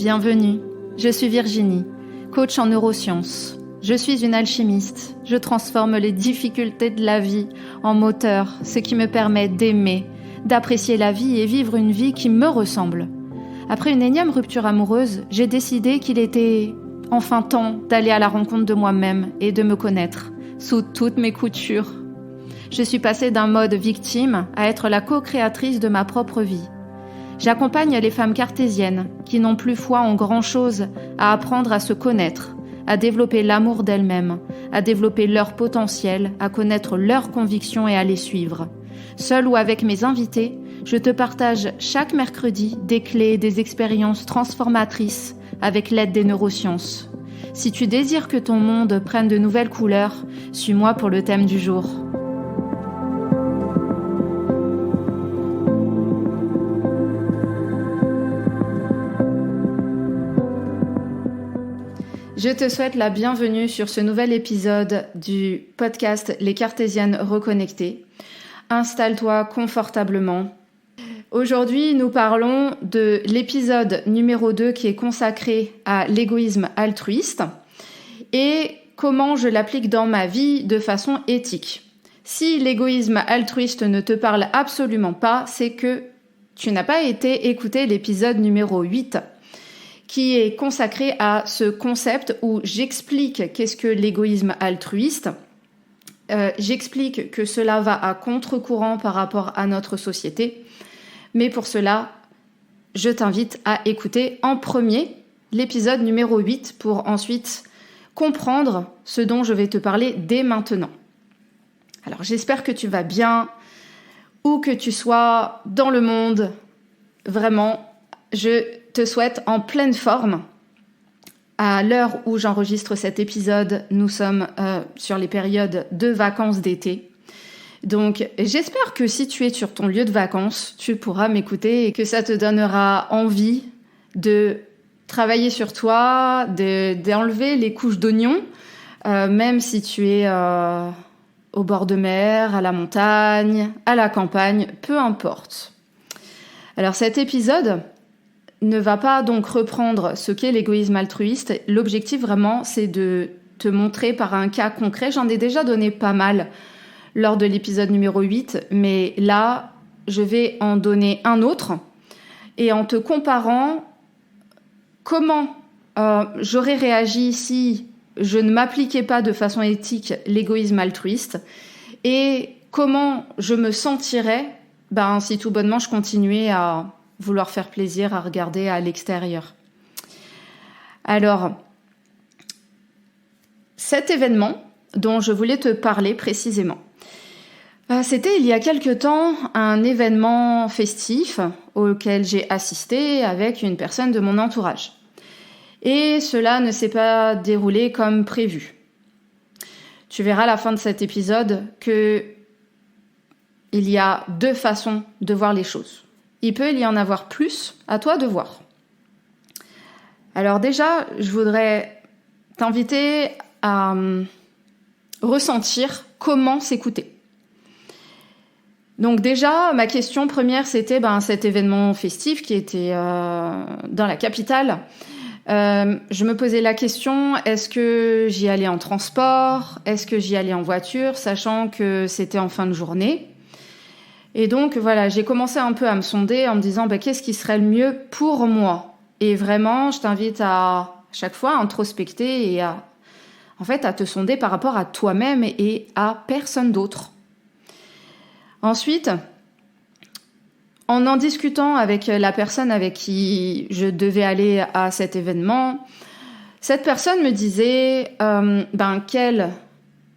Bienvenue, je suis Virginie, coach en neurosciences. Je suis une alchimiste, je transforme les difficultés de la vie en moteur, ce qui me permet d'aimer, d'apprécier la vie et vivre une vie qui me ressemble. Après une énième rupture amoureuse, j'ai décidé qu'il était enfin temps d'aller à la rencontre de moi-même et de me connaître, sous toutes mes coutures. Je suis passée d'un mode victime à être la co-créatrice de ma propre vie. J'accompagne les femmes cartésiennes qui n'ont plus foi en grand-chose à apprendre à se connaître, à développer l'amour d'elles-mêmes, à développer leur potentiel, à connaître leurs convictions et à les suivre. Seule ou avec mes invités, je te partage chaque mercredi des clés, des expériences transformatrices avec l'aide des neurosciences. Si tu désires que ton monde prenne de nouvelles couleurs, suis-moi pour le thème du jour. Je te souhaite la bienvenue sur ce nouvel épisode du podcast Les Cartésiennes Reconnectées. Installe-toi confortablement. Aujourd'hui, nous parlons de l'épisode numéro 2 qui est consacré à l'égoïsme altruiste et comment je l'applique dans ma vie de façon éthique. Si l'égoïsme altruiste ne te parle absolument pas, c'est que tu n'as pas été écouter l'épisode numéro 8 qui est consacré à ce concept où j'explique qu'est-ce que l'égoïsme altruiste. J'explique que cela va à contre-courant par rapport à notre société. Mais pour cela, je t'invite à écouter en premier l'épisode numéro 8 pour ensuite comprendre ce dont je vais te parler dès maintenant. Alors j'espère que tu vas bien, où que tu sois dans le monde. Vraiment, je te souhaite en pleine forme. À l'heure où j'enregistre cet épisode, nous sommes sur les périodes de vacances d'été. Donc j'espère que si tu es sur ton lieu de vacances, tu pourras m'écouter et que ça te donnera envie de travailler sur toi, d'enlever les couches d'oignons, même si tu es au bord de mer, à la montagne, à la campagne, peu importe. Alors cet épisode ne va pas donc reprendre ce qu'est l'égoïsme altruiste. L'objectif vraiment, c'est de te montrer par un cas concret. J'en ai déjà donné pas mal lors de l'épisode numéro 8, mais là, je vais en donner un autre et en te comparant comment j'aurais réagi si je ne m'appliquais pas de façon éthique l'égoïsme altruiste et comment je me sentirais si tout bonnement je continuais à vouloir faire plaisir, à regarder à l'extérieur. Alors, cet événement dont je voulais te parler précisément, c'était il y a quelque temps un événement festif auquel j'ai assisté avec une personne de mon entourage. Et cela ne s'est pas déroulé comme prévu. Tu verras à la fin de cet épisode que il y a deux façons de voir les choses. Il peut y en avoir plus, à toi de voir. Alors déjà, je voudrais t'inviter à ressentir comment s'écouter. Donc déjà, ma question première, c'était cet événement festif qui était dans la capitale. Je me posais la question, est-ce que j'y allais en transport? Est-ce que j'y allais en voiture, sachant que c'était en fin de journée? Et donc voilà, j'ai commencé un peu à me sonder en me disant qu'est-ce qui serait le mieux pour moi? Et vraiment, je t'invite à chaque fois à introspecter et à te sonder par rapport à toi-même et à personne d'autre. Ensuite, en discutant avec la personne avec qui je devais aller à cet événement, cette personne me disait qu'elle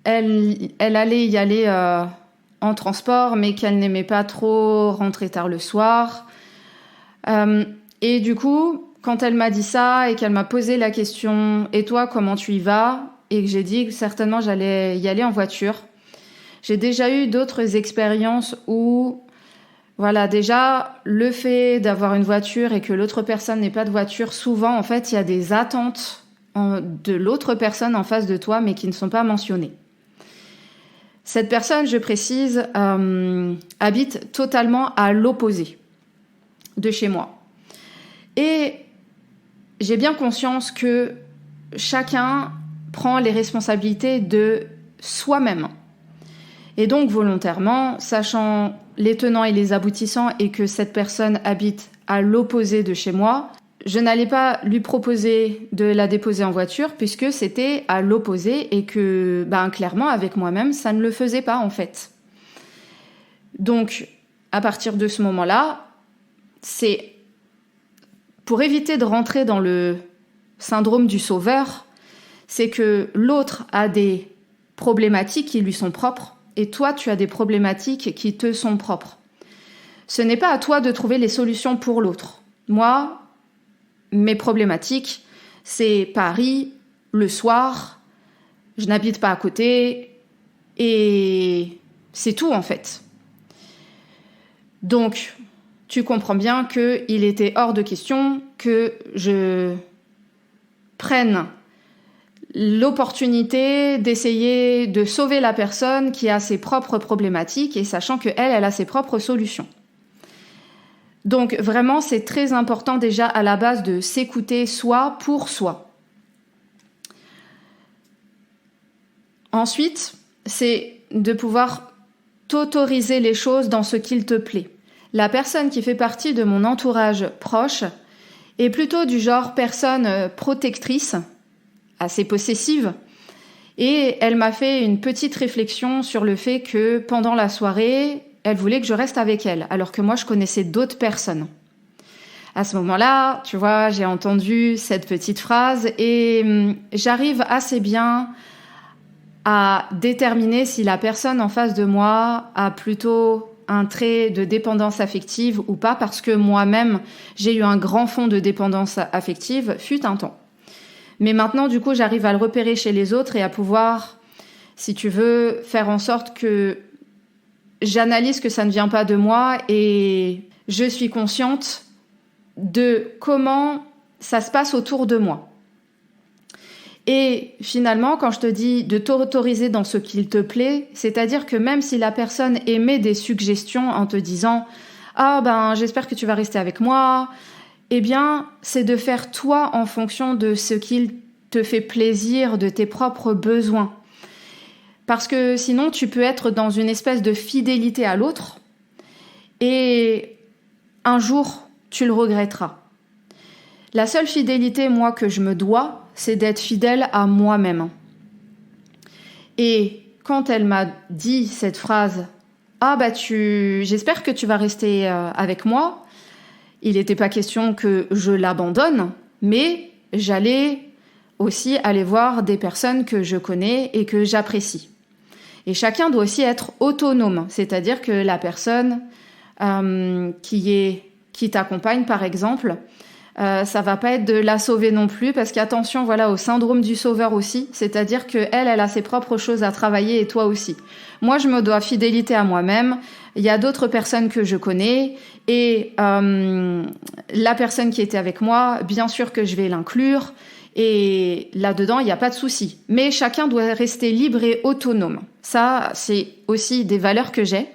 allait y aller en transport, mais qu'elle n'aimait pas trop rentrer tard le soir. Et du coup, quand elle m'a dit ça et qu'elle m'a posé la question « Et toi, comment tu y vas ?» et que j'ai dit que certainement j'allais y aller en voiture, j'ai déjà eu d'autres expériences où, voilà, déjà, le fait d'avoir une voiture et que l'autre personne n'ait pas de voiture, souvent, en fait, il y a des attentes de l'autre personne en face de toi, mais qui ne sont pas mentionnées. Cette personne, je précise, habite totalement à l'opposé de chez moi. Et j'ai bien conscience que chacun prend les responsabilités de soi-même. Et donc volontairement, sachant les tenants et les aboutissants et que cette personne habite à l'opposé de chez moi, je n'allais pas lui proposer de la déposer en voiture puisque c'était à l'opposé et que clairement avec moi-même ça ne le faisait pas en fait. Donc à partir de ce moment-là, c'est pour éviter de rentrer dans le syndrome du sauveur, c'est que l'autre a des problématiques qui lui sont propres et toi tu as des problématiques qui te sont propres. Ce n'est pas à toi de trouver les solutions pour l'autre. Moi, mes problématiques, c'est Paris, le soir, je n'habite pas à côté, et c'est tout en fait. Donc, tu comprends bien qu'il était hors de question que je prenne l'opportunité d'essayer de sauver la personne qui a ses propres problématiques et sachant qu'elle a ses propres solutions. Donc vraiment, c'est très important déjà à la base de s'écouter soi pour soi. Ensuite, c'est de pouvoir t'autoriser les choses dans ce qu'il te plaît. La personne qui fait partie de mon entourage proche est plutôt du genre personne protectrice, assez possessive, et elle m'a fait une petite réflexion sur le fait que pendant la soirée, elle voulait que je reste avec elle, alors que moi, je connaissais d'autres personnes. À ce moment-là, tu vois, j'ai entendu cette petite phrase et j'arrive assez bien à déterminer si la personne en face de moi a plutôt un trait de dépendance affective ou pas, parce que moi-même, j'ai eu un grand fond de dépendance affective, fut un temps. Mais maintenant, du coup, j'arrive à le repérer chez les autres et à pouvoir, si tu veux, faire en sorte que j'analyse que ça ne vient pas de moi et je suis consciente de comment ça se passe autour de moi. Et finalement, quand je te dis de t'autoriser dans ce qu'il te plaît, c'est-à-dire que même si la personne émet des suggestions en te disant « Ah j'espère que tu vas rester avec moi », eh bien, c'est de faire toi en fonction de ce qu'il te fait plaisir, de tes propres besoins. Parce que sinon, tu peux être dans une espèce de fidélité à l'autre et un jour, tu le regretteras. La seule fidélité, moi, que je me dois, c'est d'être fidèle à moi-même. Et quand elle m'a dit cette phrase « Ah j'espère que tu vas rester avec moi », il n'était pas question que je l'abandonne, mais j'allais aussi aller voir des personnes que je connais et que j'apprécie. Et chacun doit aussi être autonome, c'est-à-dire que la personne qui t'accompagne, par exemple, ça va pas être de la sauver non plus, parce qu'attention, voilà, au syndrome du sauveur aussi, c'est-à-dire que elle a ses propres choses à travailler et toi aussi. Moi, je me dois fidélité à moi-même. Il y a d'autres personnes que je connais et la personne qui était avec moi, bien sûr que je vais l'inclure. Et là-dedans, il n'y a pas de souci. Mais chacun doit rester libre et autonome. Ça, c'est aussi des valeurs que j'ai.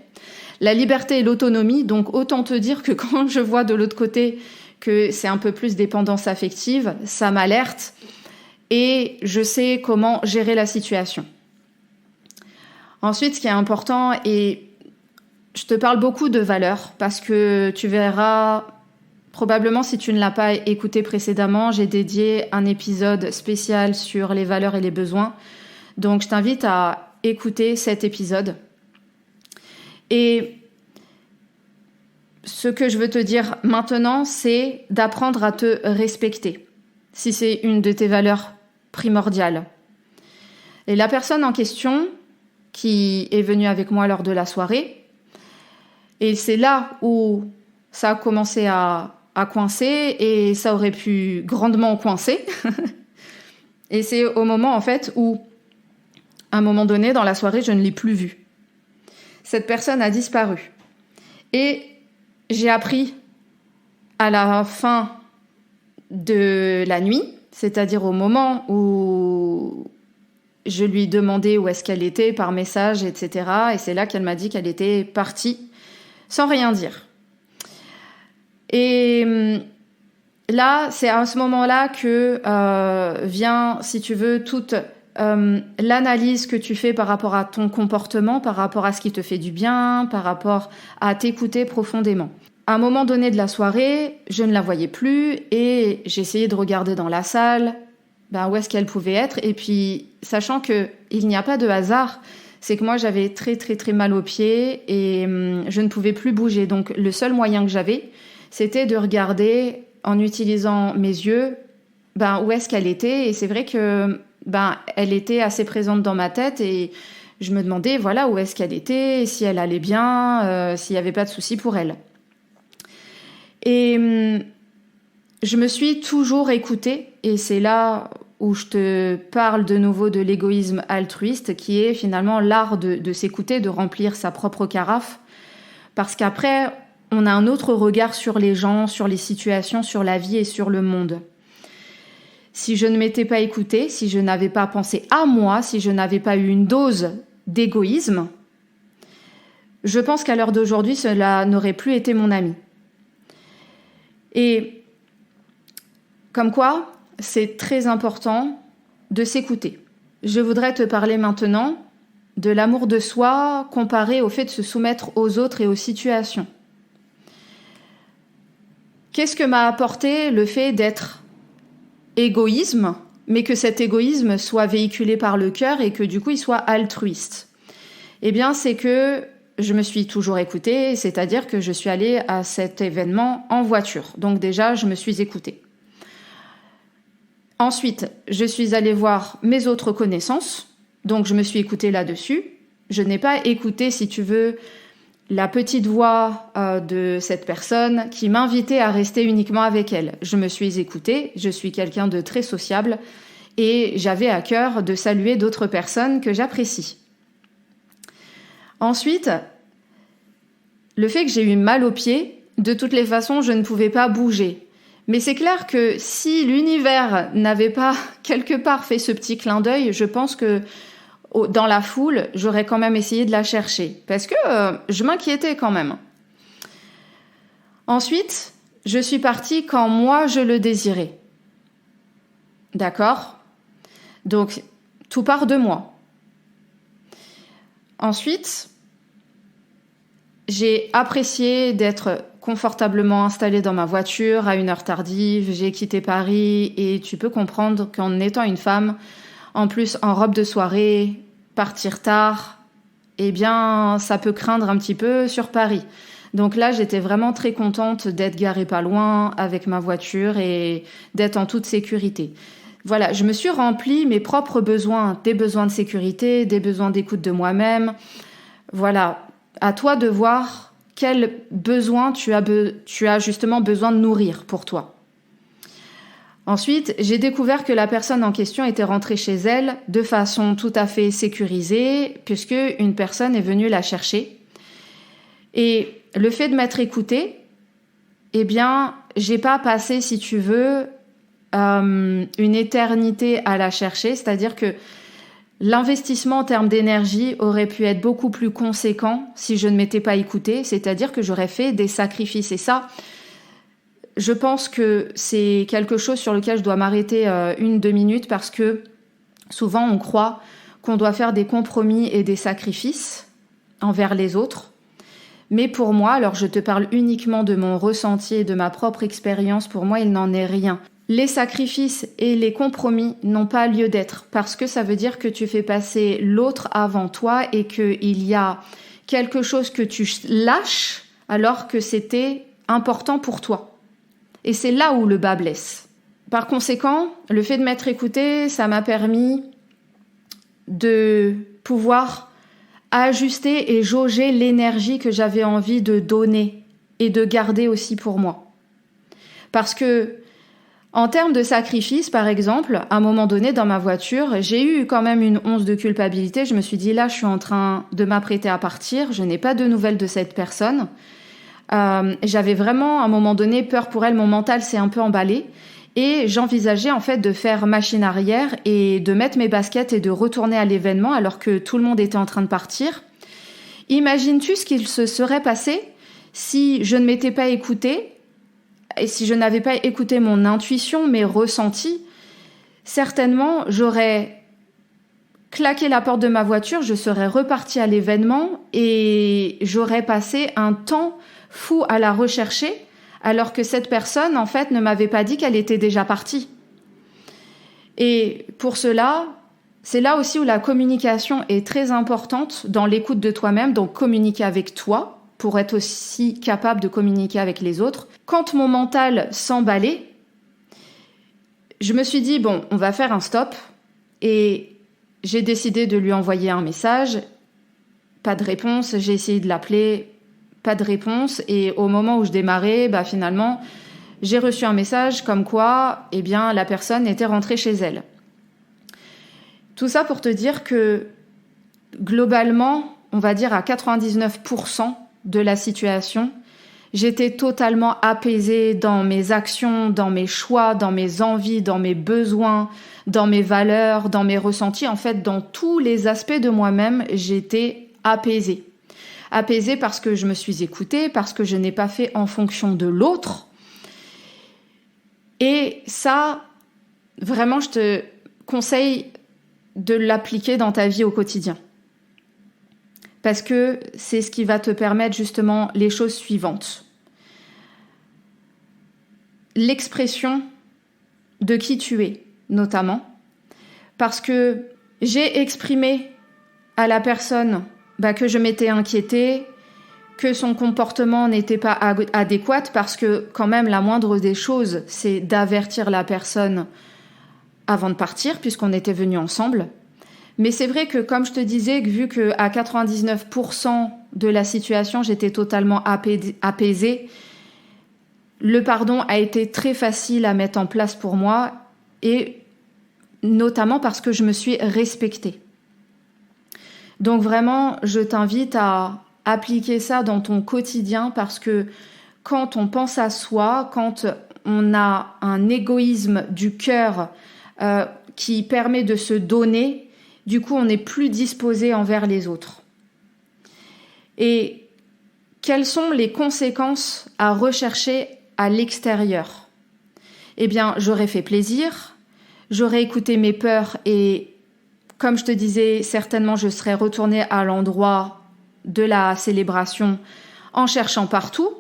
La liberté et l'autonomie, donc autant te dire que quand je vois de l'autre côté que c'est un peu plus dépendance affective, ça m'alerte et je sais comment gérer la situation. Ensuite, ce qui est important, et je te parle beaucoup de valeurs parce que tu verras... Probablement, si tu ne l'as pas écouté précédemment, j'ai dédié un épisode spécial sur les valeurs et les besoins. Donc, je t'invite à écouter cet épisode. Et ce que je veux te dire maintenant, c'est d'apprendre à te respecter, si c'est une de tes valeurs primordiales. Et la personne en question qui est venue avec moi lors de la soirée, et c'est là où ça a commencé à coincer et ça aurait pu grandement coincer. Et c'est au moment en fait où, à un moment donné dans la soirée, je ne l'ai plus vue. Cette personne a disparu. Et j'ai appris à la fin de la nuit, c'est-à-dire au moment où je lui demandais où est-ce qu'elle était par message, etc. Et c'est là qu'elle m'a dit qu'elle était partie sans rien dire. Et là, c'est à ce moment-là que vient, si tu veux, toute l'analyse que tu fais par rapport à ton comportement, par rapport à ce qui te fait du bien, par rapport à t'écouter profondément. À un moment donné de la soirée, je ne la voyais plus et j'essayais de regarder dans la salle où est-ce qu'elle pouvait être. Et puis, sachant qu'il n'y a pas de hasard, c'est que moi, j'avais très, très, très mal aux pieds et je ne pouvais plus bouger. Donc, le seul moyen que j'avais, c'était de regarder en utilisant mes yeux où est-ce qu'elle était. Et c'est vrai que elle était assez présente dans ma tête et je me demandais où est-ce qu'elle était, si elle allait bien, s'il n'y avait pas de souci pour elle. Et je me suis toujours écoutée et c'est là où je te parle de nouveau de l'égoïsme altruiste qui est finalement l'art de s'écouter, de remplir sa propre carafe parce qu'après on a un autre regard sur les gens, sur les situations, sur la vie et sur le monde. Si je ne m'étais pas écoutée, si je n'avais pas pensé à moi, si je n'avais pas eu une dose d'égoïsme, je pense qu'à l'heure d'aujourd'hui, cela n'aurait plus été mon ami. Et comme quoi, c'est très important de s'écouter. Je voudrais te parler maintenant de l'amour de soi comparé au fait de se soumettre aux autres et aux situations. Qu'est-ce que m'a apporté le fait d'être égoïsme, mais que cet égoïsme soit véhiculé par le cœur et que du coup il soit altruiste? Eh bien, c'est que je me suis toujours écoutée, c'est-à-dire que je suis allée à cet événement en voiture. Donc déjà, je me suis écoutée. Ensuite, je suis allée voir mes autres connaissances, donc je me suis écoutée là-dessus. Je n'ai pas écouté, si tu veux, la petite voix de cette personne qui m'invitait à rester uniquement avec elle. Je me suis écoutée, je suis quelqu'un de très sociable et j'avais à cœur de saluer d'autres personnes que j'apprécie. Ensuite, le fait que j'ai eu mal aux pieds, de toutes les façons, je ne pouvais pas bouger. Mais c'est clair que si l'univers n'avait pas quelque part fait ce petit clin d'œil, je pense que dans la foule, j'aurais quand même essayé de la chercher. Parce que je m'inquiétais quand même. Ensuite, je suis partie quand moi je le désirais. D'accord ? Donc, tout part de moi. Ensuite, j'ai apprécié d'être confortablement installée dans ma voiture à une heure tardive. J'ai quitté Paris et tu peux comprendre qu'en étant une femme, en plus en robe de soirée, partir tard, eh bien, ça peut craindre un petit peu sur Paris. Donc là, j'étais vraiment très contente d'être garée pas loin avec ma voiture et d'être en toute sécurité. Voilà, je me suis rempli mes propres besoins, des besoins de sécurité, des besoins d'écoute de moi-même. Voilà, à toi de voir quels besoins tu as justement besoin de nourrir pour toi. Ensuite, j'ai découvert que la personne en question était rentrée chez elle de façon tout à fait sécurisée, puisque une personne est venue la chercher. Et le fait de m'être écoutée, eh bien, j'ai pas passé, si tu veux, une éternité à la chercher, c'est-à-dire que l'investissement en termes d'énergie aurait pu être beaucoup plus conséquent si je ne m'étais pas écoutée, c'est-à-dire que j'aurais fait des sacrifices. Et ça, je pense que c'est quelque chose sur lequel je dois m'arrêter 1-2 minutes parce que souvent on croit qu'on doit faire des compromis et des sacrifices envers les autres. Mais pour moi, alors je te parle uniquement de mon ressenti et de ma propre expérience, pour moi il n'en est rien. Les sacrifices et les compromis n'ont pas lieu d'être parce que ça veut dire que tu fais passer l'autre avant toi et qu'il y a quelque chose que tu lâches alors que c'était important pour toi. Et c'est là où le bas blesse. Par conséquent, le fait de m'être écoutée, ça m'a permis de pouvoir ajuster et jauger l'énergie que j'avais envie de donner et de garder aussi pour moi. Parce que, en termes de sacrifice, par exemple, à un moment donné dans ma voiture, j'ai eu quand même une once de culpabilité. Je me suis dit, là, je suis en train de m'apprêter à partir. Je n'ai pas de nouvelles de cette personne. J'avais vraiment, à un moment donné, peur pour elle. Mon mental s'est un peu emballé. Et j'envisageais en fait de faire machine arrière et de mettre mes baskets et de retourner à l'événement alors que tout le monde était en train de partir. Imagines-tu ce qu'il se serait passé si je ne m'étais pas écoutée et si je n'avais pas écouté mon intuition, mes ressentis, certainement j'aurais claqué la porte de ma voiture, je serais repartie à l'événement et j'aurais passé un temps fou à la rechercher, alors que cette personne, en fait, ne m'avait pas dit qu'elle était déjà partie. Et pour cela, c'est là aussi où la communication est très importante dans l'écoute de toi-même, donc communiquer avec toi pour être aussi capable de communiquer avec les autres. Quand mon mental s'emballait, je me suis dit, bon, on va faire un stop, et j'ai décidé de lui envoyer un message, pas de réponse, j'ai essayé de l'appeler, pas de réponse, et au moment où je démarrais, finalement, j'ai reçu un message comme quoi, la personne était rentrée chez elle. Tout ça pour te dire que, globalement, on va dire à 99% de la situation, j'étais totalement apaisée dans mes actions, dans mes choix, dans mes envies, dans mes besoins, dans mes valeurs, dans mes ressentis. En fait, dans tous les aspects de moi-même, j'étais apaisée. Apaisée parce que je me suis écoutée, parce que je n'ai pas fait en fonction de l'autre. Et ça, vraiment, je te conseille de l'appliquer dans ta vie au quotidien. Parce que c'est ce qui va te permettre justement les choses suivantes. L'expression de qui tu es, notamment. Parce que j'ai exprimé à la personne que je m'étais inquiétée, que son comportement n'était pas adéquat, parce que quand même la moindre des choses, c'est d'avertir la personne avant de partir, puisqu'on était venus ensemble. Mais c'est vrai que, comme je te disais, vu qu'à 99% de la situation, j'étais totalement apaisée, le pardon a été très facile à mettre en place pour moi, et notamment parce que je me suis respectée. Donc vraiment, je t'invite à appliquer ça dans ton quotidien, parce que quand on pense à soi, quand on a un égoïsme du cœur qui permet de se donner, du coup, on n'est plus disposé envers les autres. Et quelles sont les conséquences à rechercher à l'extérieur ? J'aurais fait plaisir, j'aurais écouté mes peurs et, comme je te disais, certainement je serais retournée à l'endroit de la célébration en cherchant partout.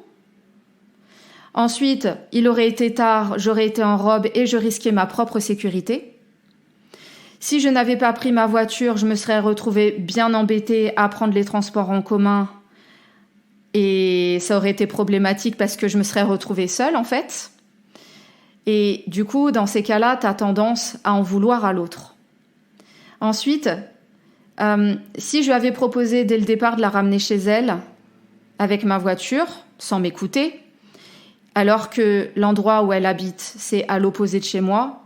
Ensuite, il aurait été tard, j'aurais été en robe et je risquais ma propre sécurité. Si je n'avais pas pris ma voiture, je me serais retrouvée bien embêtée à prendre les transports en commun et ça aurait été problématique parce que je me serais retrouvée seule en fait. Et du coup, dans ces cas-là, tu as tendance à en vouloir à l'autre. Ensuite, si je lui avais proposé dès le départ de la ramener chez elle avec ma voiture, sans m'écouter, alors que l'endroit où elle habite, c'est à l'opposé de chez moi,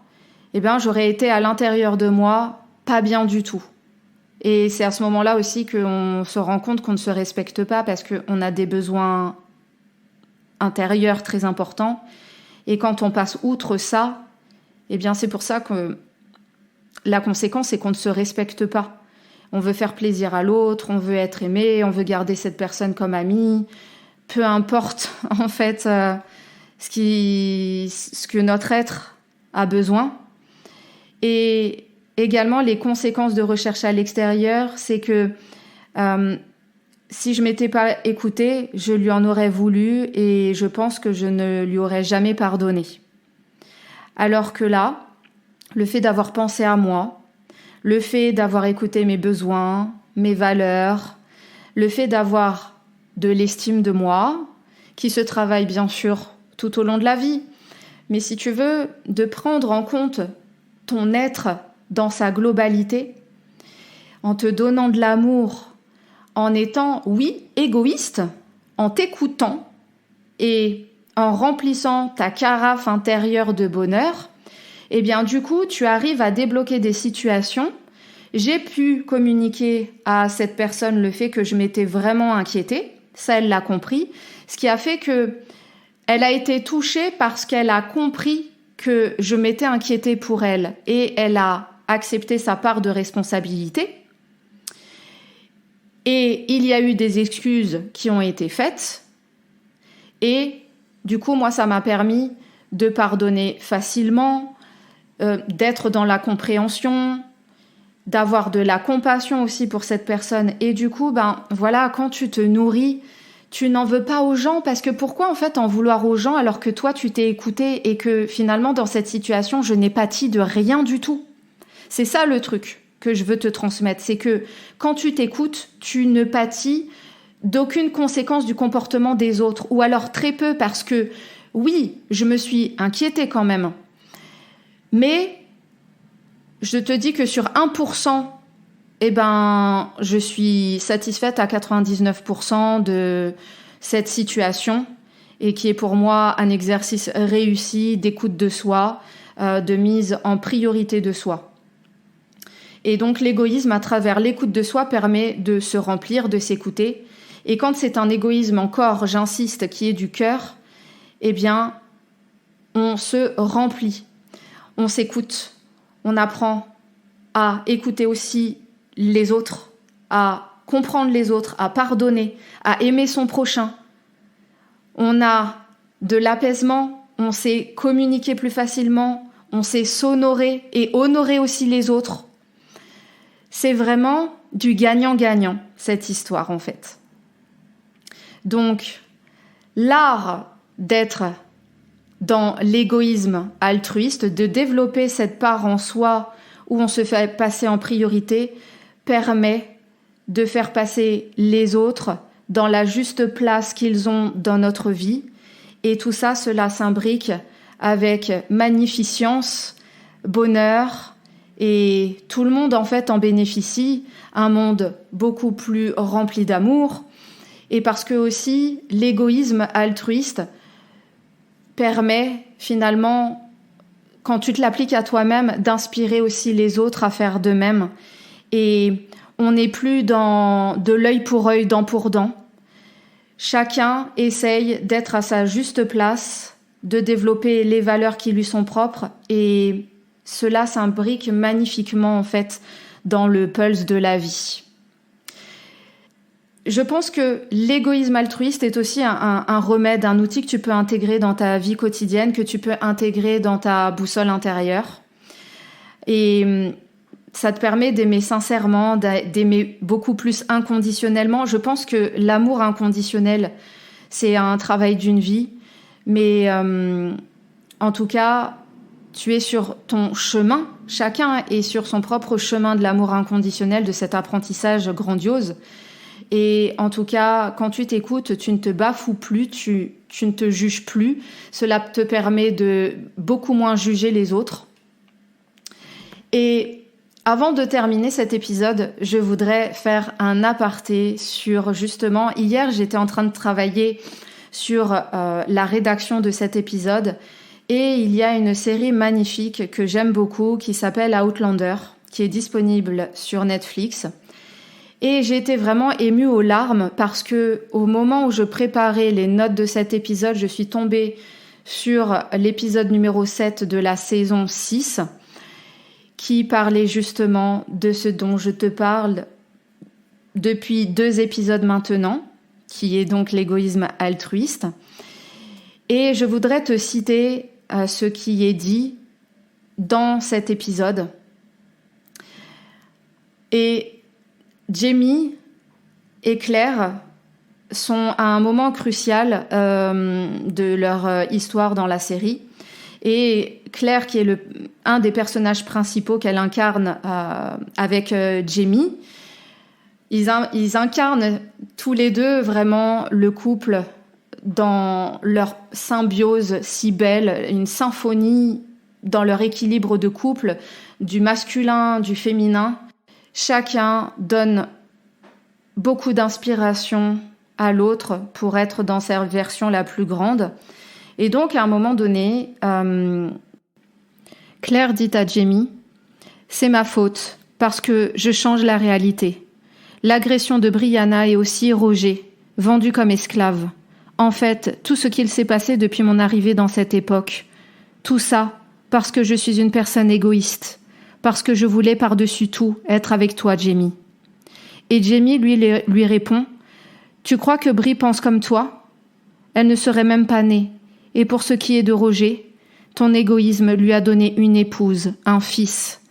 j'aurais été à l'intérieur de moi pas bien du tout. Et c'est à ce moment-là aussi qu'on se rend compte qu'on ne se respecte pas, parce qu'on a des besoins intérieurs très importants. Et quand on passe outre ça, c'est pour ça que la conséquence, c'est qu'on ne se respecte pas. On veut faire plaisir à l'autre, on veut être aimé, on veut garder cette personne comme amie. Peu importe, en fait, ce que notre être a besoin. Et également, les conséquences de recherche à l'extérieur, c'est que si je m'étais pas écoutée, je lui en aurais voulu et je pense que je ne lui aurais jamais pardonné. Alors que là, le fait d'avoir pensé à moi, le fait d'avoir écouté mes besoins, mes valeurs, le fait d'avoir de l'estime de moi, qui se travaille bien sûr tout au long de la vie, mais si tu veux, de prendre en compte ton être dans sa globalité, en te donnant de l'amour, en étant, oui, égoïste, en t'écoutant et en remplissant ta carafe intérieure de bonheur, du coup, tu arrives à débloquer des situations. J'ai pu communiquer à cette personne le fait que je m'étais vraiment inquiétée. Ça, elle l'a compris. Ce qui a fait que elle a été touchée parce qu'elle a compris que je m'étais inquiétée pour elle et elle a accepté sa part de responsabilité. Et il y a eu des excuses qui ont été faites et du coup, moi, ça m'a permis de pardonner facilement, d'être dans la compréhension, d'avoir de la compassion aussi pour cette personne. Et du coup, voilà, quand tu te nourris, tu n'en veux pas aux gens, parce que pourquoi en fait en vouloir aux gens alors que toi tu t'es écouté et que finalement dans cette situation je n'ai pâti de rien du tout. C'est ça le truc que je veux te transmettre, c'est que quand tu t'écoutes, tu ne pâtis d'aucune conséquence du comportement des autres, ou alors très peu, parce que oui, je me suis inquiétée quand même, mais je te dis que sur 1%, je suis satisfaite à 99% de cette situation, et qui est pour moi un exercice réussi d'écoute de soi, de mise en priorité de soi. Et donc l'égoïsme à travers l'écoute de soi permet de se remplir, de s'écouter. Et quand c'est un égoïsme encore, j'insiste, qui est du cœur, on se remplit, on s'écoute, on apprend à écouter aussi les autres, à comprendre les autres, à pardonner, à aimer son prochain. On a de l'apaisement, on sait communiquer plus facilement, on sait s'honorer et honorer aussi les autres. C'est vraiment du gagnant-gagnant, cette histoire en fait. Donc, l'art d'être dans l'égoïsme altruiste, de développer cette part en soi où on se fait passer en priorité, permet de faire passer les autres dans la juste place qu'ils ont dans notre vie. Et tout ça, cela s'imbrique avec magnificence, bonheur, et tout le monde en fait en bénéficie, un monde beaucoup plus rempli d'amour. Et parce que aussi l'égoïsme altruiste permet finalement, quand tu te l'appliques à toi-même, d'inspirer aussi les autres à faire de même. Et on n'est plus dans de l'œil pour œil, dent pour dent. Chacun essaye d'être à sa juste place, de développer les valeurs qui lui sont propres, et cela s'imbrique magnifiquement en fait dans le pulse de la vie. Je pense que l'égoïsme altruiste est aussi un remède, un outil que tu peux intégrer dans ta vie quotidienne, que tu peux intégrer dans ta boussole intérieure. Et ça te permet d'aimer sincèrement, d'aimer beaucoup plus inconditionnellement. Je pense que l'amour inconditionnel, c'est un travail d'une vie. Mais en tout cas, tu es sur ton chemin. Chacun est sur son propre chemin de l'amour inconditionnel, de cet apprentissage grandiose. Et en tout cas, quand tu t'écoutes, tu ne te bafoues plus, tu ne te juges plus. Cela te permet de beaucoup moins juger les autres. Et avant de terminer cet épisode, je voudrais faire un aparté sur justement, hier j'étais en train de travailler sur la rédaction de cet épisode, et il y a une série magnifique que j'aime beaucoup qui s'appelle Outlander, qui est disponible sur Netflix. Et j'ai été vraiment émue aux larmes parce que au moment où je préparais les notes de cet épisode, je suis tombée sur l'épisode numéro 7 de la saison 6 qui parlait justement de ce dont je te parle depuis 2 épisodes maintenant, qui est donc l'égoïsme altruiste. Et je voudrais te citer ce qui est dit dans cet épisode. Et Jamie et Claire sont à un moment crucial de leur histoire dans la série. Et Claire, qui est un des personnages principaux qu'elle incarne avec Jamie, ils incarnent tous les deux vraiment le couple dans leur symbiose si belle, une symphonie dans leur équilibre de couple, du masculin, du féminin. Chacun donne beaucoup d'inspiration à l'autre pour être dans sa version la plus grande. Et donc, à un moment donné, Claire dit à Jamie « C'est ma faute, parce que je change la réalité. L'agression de Brianna et aussi Roger, vendu comme esclave. En fait, tout ce qu'il s'est passé depuis mon arrivée dans cette époque. Tout ça parce que je suis une personne égoïste. Parce que je voulais par-dessus tout être avec toi, Jamie. » Et Jamie lui répond « Tu crois que Bri pense comme toi ? Elle ne serait même pas née. Et pour ce qui est de Roger, ton égoïsme lui a donné une épouse, un fils.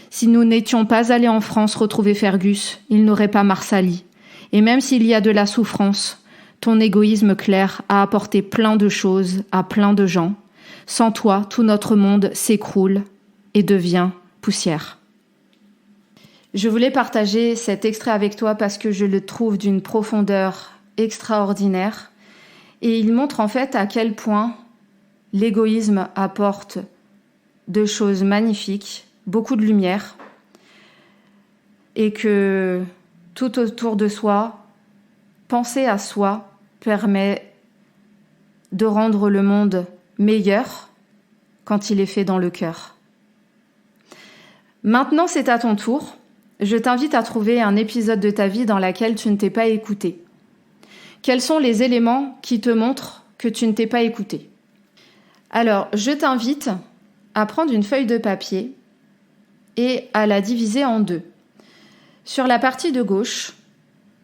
Si nous n'étions pas allés en France retrouver Fergus, il n'aurait pas Marsali. Et même s'il y a de la souffrance, ton égoïsme clair a apporté plein de choses à plein de gens. Sans toi, tout notre monde s'écroule et devient poussière. Je voulais partager cet extrait avec toi parce que je le trouve d'une profondeur extraordinaire et il montre en fait à quel point l'égoïsme apporte de choses magnifiques, beaucoup de lumière et que tout autour de soi, penser à soi permet de rendre le monde meilleur quand il est fait dans le cœur. Maintenant, c'est à ton tour. Je t'invite à trouver un épisode de ta vie dans lequel tu ne t'es pas écouté. Quels sont les éléments qui te montrent que tu ne t'es pas écouté ? Alors, je t'invite à prendre une feuille de papier et à la diviser en deux. Sur la partie de gauche,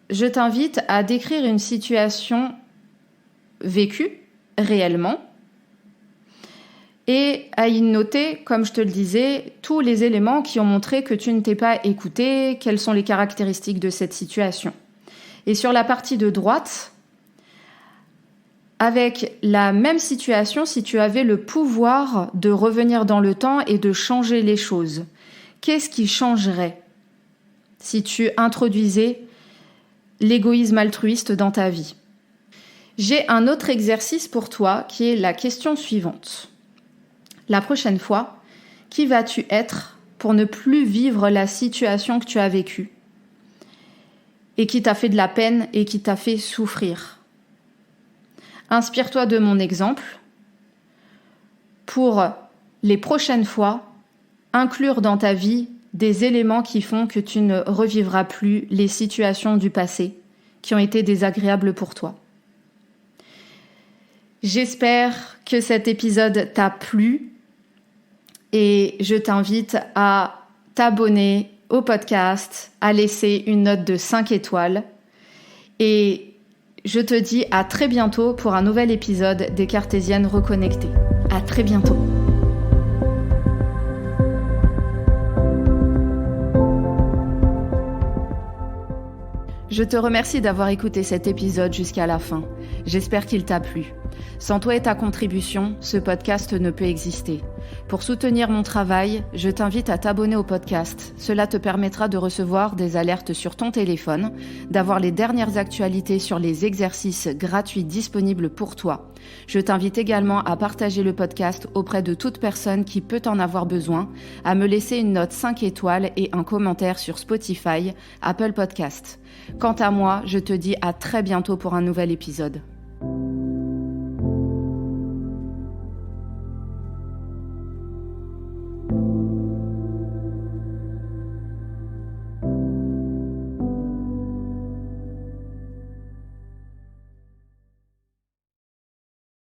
je t'invite à décrire une situation vécue réellement et à y noter, comme je te le disais, tous les éléments qui ont montré que tu ne t'es pas écouté, quelles sont les caractéristiques de cette situation. Et sur la partie de droite, avec la même situation, si tu avais le pouvoir de revenir dans le temps et de changer les choses, qu'est-ce qui changerait si tu introduisais l'égoïsme altruiste dans ta vie ? J'ai un autre exercice pour toi qui est la question suivante. La prochaine fois, qui vas-tu être pour ne plus vivre la situation que tu as vécue et qui t'a fait de la peine et qui t'a fait souffrir ? Inspire-toi de mon exemple pour les prochaines fois inclure dans ta vie des éléments qui font que tu ne revivras plus les situations du passé qui ont été désagréables pour toi. J'espère que cet épisode t'a plu et je t'invite à t'abonner au podcast, à laisser une note de 5 étoiles et je te dis à très bientôt pour un nouvel épisode des Cartésiennes reconnectées. À très bientôt. Je te remercie d'avoir écouté cet épisode jusqu'à la fin. J'espère qu'il t'a plu. Sans toi et ta contribution, ce podcast ne peut exister. Pour soutenir mon travail, je t'invite à t'abonner au podcast. Cela te permettra de recevoir des alertes sur ton téléphone, d'avoir les dernières actualités sur les exercices gratuits disponibles pour toi. Je t'invite également à partager le podcast auprès de toute personne qui peut en avoir besoin, à me laisser une note 5 étoiles et un commentaire sur Spotify, Apple Podcast. Quant à moi, je te dis à très bientôt pour un nouvel épisode.